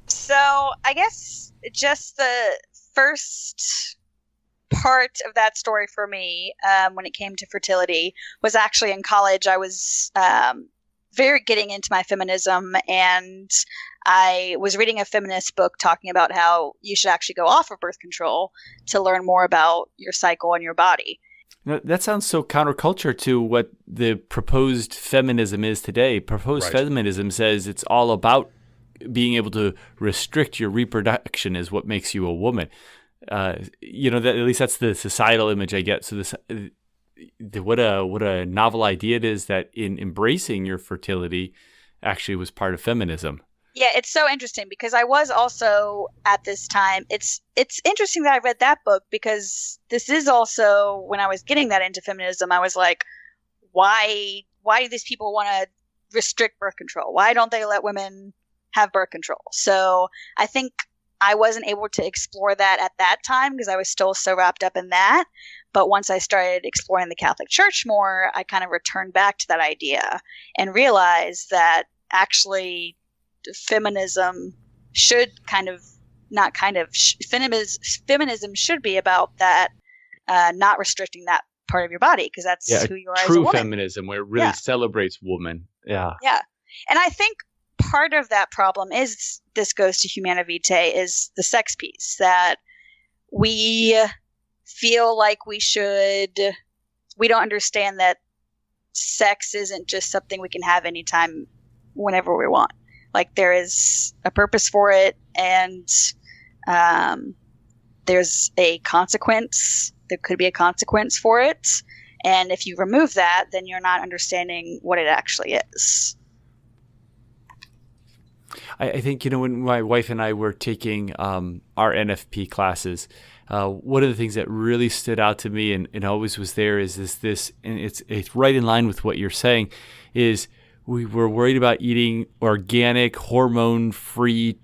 So I guess just the first part of that story for me, when it came to fertility, was actually in college. I was very getting into my feminism, and I was reading a feminist book talking about how you should actually go off of birth control to learn more about your cycle and your body. That sounds so counterculture to what the proposed feminism is today. Proposed feminism says it's all about being able to restrict your reproduction is what makes you a woman. That, at least that's the societal image I get. So this, what a novel idea it is that in embracing your fertility actually was part of feminism. Yeah, it's so interesting because I was also at this time. It's interesting that I read that book because this is also when I was getting that into feminism. I was like, why do these people want to restrict birth control? Why don't they let women have birth control? So I think I wasn't able to explore that at that time because I was still so wrapped up in that. But once I started exploring the Catholic Church more, I kind of returned back to that idea and realized that actually feminism should feminism should be about that, not restricting that part of your body because that's who you are as a woman. True feminism where it really celebrates woman. Yeah. Yeah. And I think part of that problem is, this goes to Humanae Vitae, is the sex piece, that we feel like we don't understand that sex isn't just something we can have anytime, whenever we want. Like there is a purpose for it, and there's a consequence. There could be a consequence for it. And if you remove that, then you're not understanding what it actually is. I think, when my wife and I were taking our NFP classes, one of the things that really stood out to me and always was there is this, and it's right in line with what you're saying, is we were worried about eating organic, hormone-free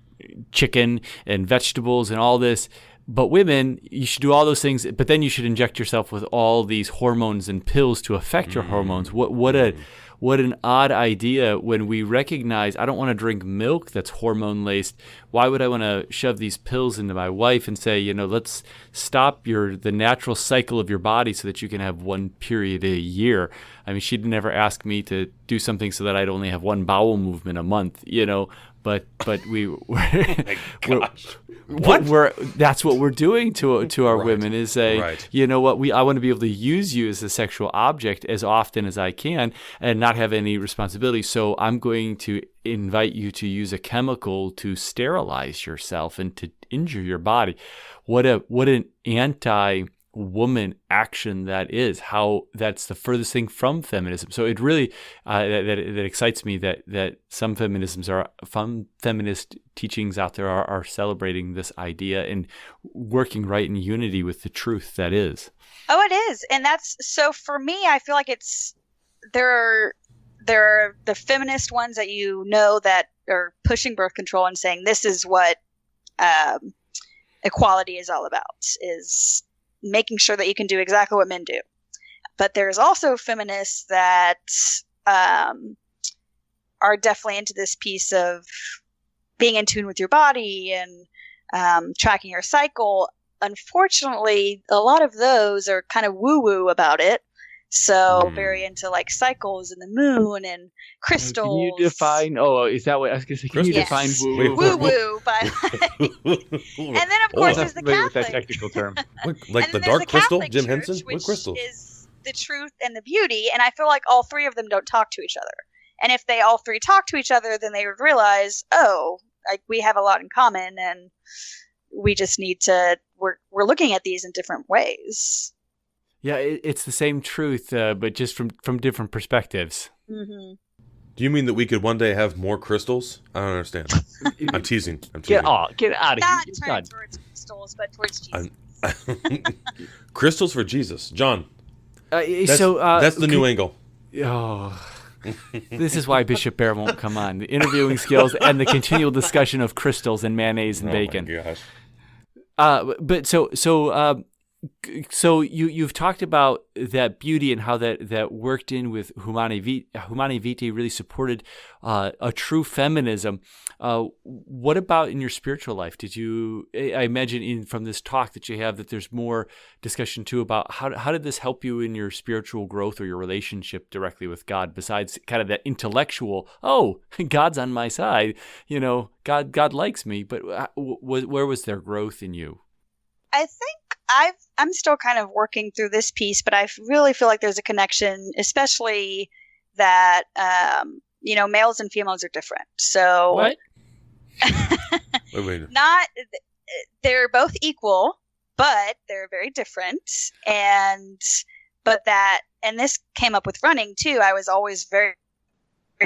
chicken and vegetables and all this. But women, you should do all those things, but then you should inject yourself with all these hormones and pills to affect your hormones. What an odd idea when we recognize I don't want to drink milk that's hormone laced. Why would I want to shove these pills into my wife and say, let's stop the natural cycle of your body so that you can have one period a year? I mean, she'd never ask me to do something so that I'd only have one bowel movement a month, But that's what we're doing to our women is say, you know what, I want to be able to use you as a sexual object as often as I can and not have any responsibility. So I'm going to invite you to use a chemical to sterilize yourself and to injure your body. What an anti-woman action that is. How that's the furthest thing from feminism. So it really that excites me that some feminist teachings out there are celebrating this idea and working right in unity with the truth that is. Oh, it is, and that's so for me. I feel like there are the feminist ones that that are pushing birth control and saying this is what equality is all about, is making sure that you can do exactly what men do. But there's also feminists that are definitely into this piece of being in tune with your body and tracking your cycle. Unfortunately, a lot of those are kind of woo-woo about it. So very into like cycles and the moon and crystals. Can you define? Oh, is that what I was going to say? Can you define woo-woo? Woo-woo, but and then of course there's the Catholic. With that technical term, like the dark crystal, Jim Henson. What crystal? Is the truth and the beauty, and I feel like all three of them don't talk to each other. And if they all three talk to each other, then they would realize, like we have a lot in common, and we just need to. We're looking at these in different ways. Yeah, it's the same truth, but just from different perspectives. Mm-hmm. Do you mean that we could one day have more crystals? I don't understand. I'm teasing. Get out of here. Not turn towards crystals, but towards Jesus. Crystals for Jesus. John. That's the new angle. Oh, this is why Bishop Bear won't come on. The interviewing skills and the continual discussion of crystals and mayonnaise and bacon. Oh my gosh. But so you've talked about that beauty and how that worked in with Humanae Vitae really supported a true feminism. What about in your spiritual life? I imagine from this talk that you have that there's more discussion too about how did this help you in your spiritual growth or your relationship directly with God, besides kind of that intellectual, God's on my side, God likes me, but where was there growth in you? I think I'm still kind of working through this piece, but I really feel like there's a connection, especially that, males and females are different. So what? Wait. They're both equal, but they're very different. And this came up with running too. I was always very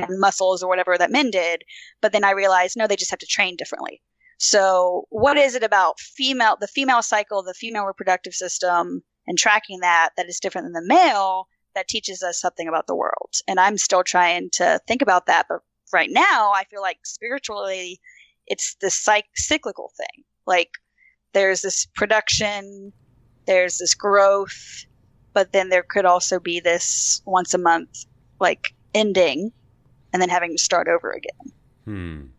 muscles or whatever that men did, but then I realized, no, they just have to train differently. So what is it about the female cycle, the female reproductive system, and tracking that is different than the male that teaches us something about the world? And I'm still trying to think about that. But right now, I feel like spiritually, it's the cyclical thing. Like there's this production, there's this growth, but then there could also be this once a month, like ending, and then having to start over again.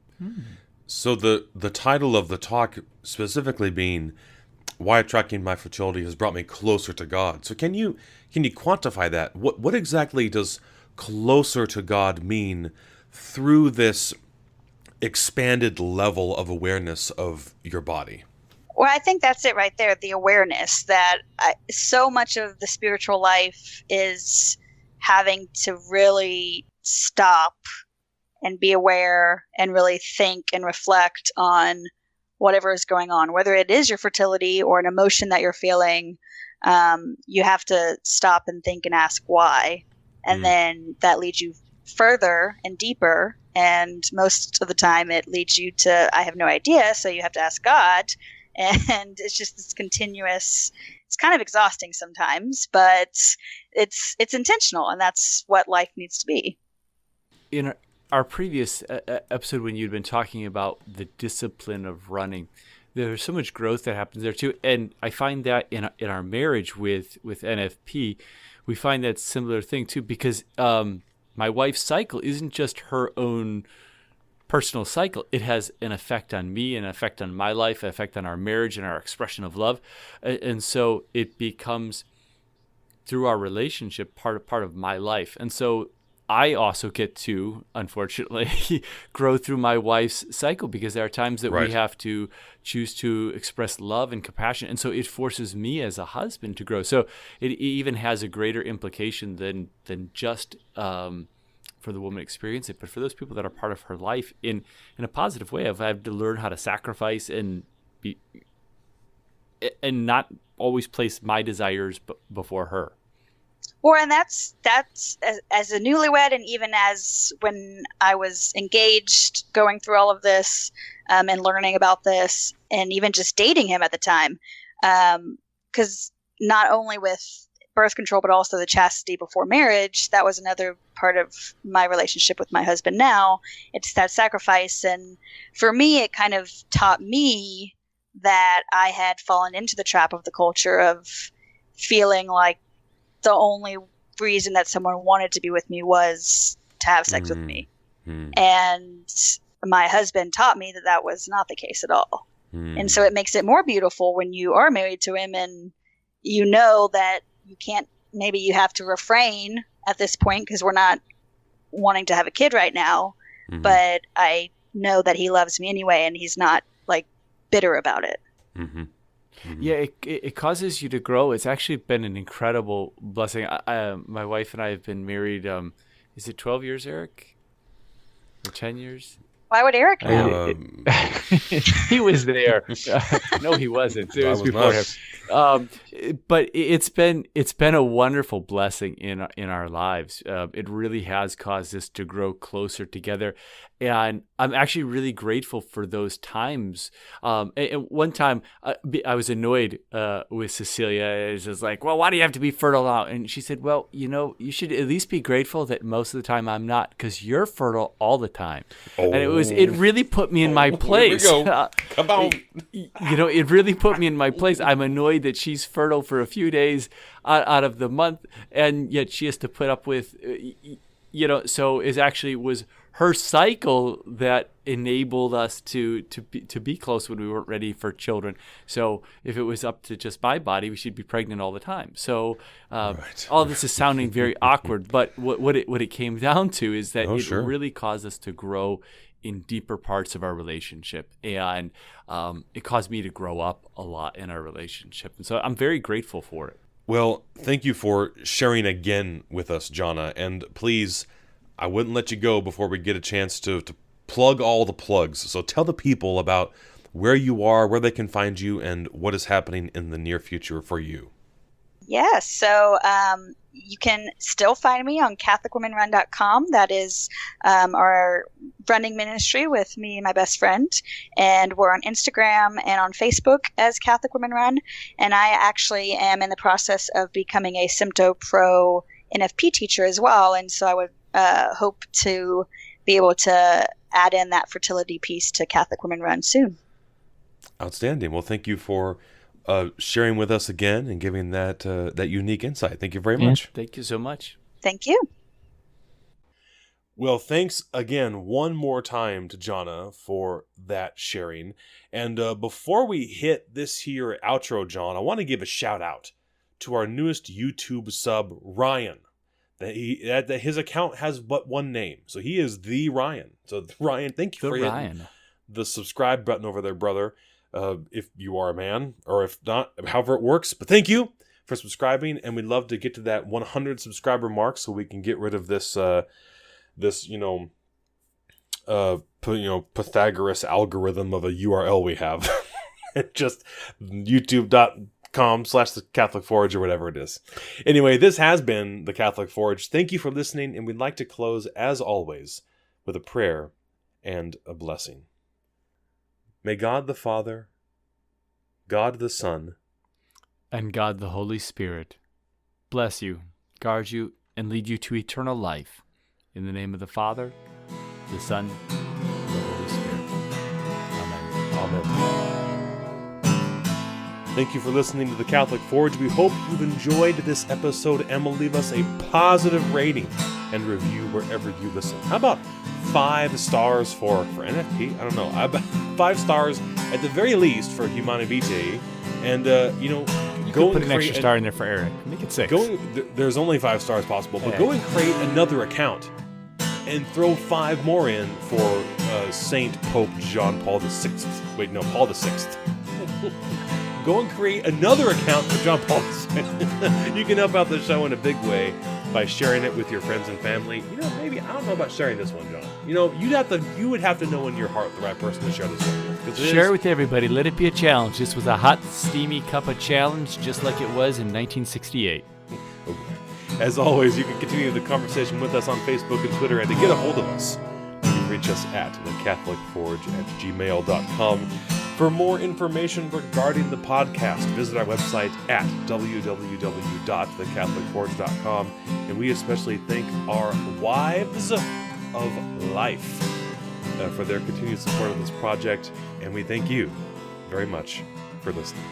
So the title of the talk specifically being why tracking my fertility has brought me closer to God. So can you quantify that? What exactly does closer to God mean through this expanded level of awareness of your body? Well, I think that's it right there, the awareness that so much of the spiritual life is having to really stop and be aware and really think and reflect on whatever is going on, whether it is your fertility or an emotion that you're feeling. You have to stop and think and ask why. And then that leads you further and deeper. And most of the time it leads you to, I have no idea. So you have to ask God. And it's just this continuous, it's kind of exhausting sometimes, but it's intentional. And that's what life needs to be. our previous episode, when you'd been talking about the discipline of running, there's so much growth that happens there too. And I find that in our marriage with NFP, we find that similar thing too, because my wife's cycle isn't just her own personal cycle. It has an effect on me, an effect on my life, an effect on our marriage and our expression of love. And so it becomes, through our relationship, part of my life. And so I also get to, unfortunately, grow through my wife's cycle, because there are times that we have to choose to express love and compassion. And so it forces me as a husband to grow. So it even has a greater implication than just for the woman experience it, but for those people that are part of her life in a positive way. I've had to learn how to sacrifice and not always place my desires before her. Well, and that's as a newlywed, and even as when I was engaged, going through all of this and learning about this, and even just dating him at the time, because not only with birth control, but also the chastity before marriage, that was another part of my relationship with my husband now. It's that sacrifice. And for me, it kind of taught me that I had fallen into the trap of the culture of feeling like the only reason that someone wanted to be with me was to have sex with me. And my husband taught me that that was not the case at all. And so it makes it more beautiful when you are married to him, and you know that you can't, maybe you have to refrain at this point because we're not wanting to have a kid right now, but I know that he loves me anyway, and he's not like bitter about it. Yeah, it causes you to grow. It's actually been an incredible blessing. My wife and I have been married, is it 12 years, Eric? Or 10 years? Why would Eric know? He was there. No, he wasn't. It was before him. But it's been a wonderful blessing in our lives. It really has caused us to grow closer together, and I'm actually really grateful for those times. And one time I was annoyed with Cecilia. It's just like, well, why do you have to be fertile now? And she said, well, you should at least be grateful that most of the time I'm not, because you're fertile all the time. And it really put me in my place. Here we go. Come on. It really put me in my place. I'm annoyed that she's fertile for a few days out of the month, and yet she has to put up with, so it was her cycle that enabled us to be close when we weren't ready for children. So if it was up to just my body, she'd be pregnant all the time. So all this is sounding very awkward, but what it came down to is that really caused us to grow in deeper parts of our relationship, and it caused me to grow up a lot in our relationship, and so I'm very grateful for it. Well, thank you for sharing again with us, Jonah, and please, I wouldn't let you go before we get a chance to plug all the plugs. So tell the people about where you are, where they can find you, and what is happening in the near future for you. Yes, so you can still find me on CatholicWomenRun.com. That is our running ministry with me and my best friend. And we're on Instagram and on Facebook as Catholic Women Run. And I actually am in the process of becoming a Sympto Pro NFP teacher as well. And so I would hope to be able to add in that fertility piece to Catholic Women Run soon. Outstanding. Well, thank you for sharing with us again and giving that unique insight. Thank you very much. Thank you so much. Thank you. Well, thanks again one more time to Jonah for that sharing. And before we hit this here outro, John, I want to give a shout out to our newest YouTube sub, Ryan. That his account has but one name, so he is the Ryan. So Ryan, thank you for hitting the subscribe button over there, brother. If you are a man, or if not, however it works. But thank you for subscribing, and we'd love to get to that 100 subscriber mark so we can get rid of this Pythagoras algorithm of a URL we have. Just youtube.com/the Catholic Forge or whatever it is. Anyway, this has been the Catholic Forge. Thank you for listening, and we'd like to close, as always, with a prayer and a blessing. May God the Father, God the Son, and God the Holy Spirit bless you, guard you, and lead you to eternal life. In the name of the Father, the Son, and the Holy Spirit. Amen. Amen. Thank you for listening to the Catholic Forge. We hope you've enjoyed this episode and will leave us a positive rating and review wherever you listen. How about 5 stars for NFP? I don't know. 5 stars at the very least for Humanae Vitae. And, Go put an extra star in there for Eric. Make it 6. There's only 5 stars possible, but Yeah. go and create another account and throw 5 more in for Saint Pope John Paul VI. Wait, no, Paul VI. Go and create another account for John Paul VI. You can help out the show in a big way by sharing it with your friends and family. Maybe, I don't know about sharing this one, John. You would have to know in your heart the right person to share this one with. Share it with everybody. Let it be a challenge. This was a hot, steamy cup of challenge, just like it was in 1968. As always, you can continue the conversation with us on Facebook and Twitter, and to get a hold of us, you can reach us at thecatholicforge@gmail.com. For more information regarding the podcast, visit our website at www.thecatholicforge.com. And we especially thank our wives of life for their continued support of this project. And we thank you very much for listening.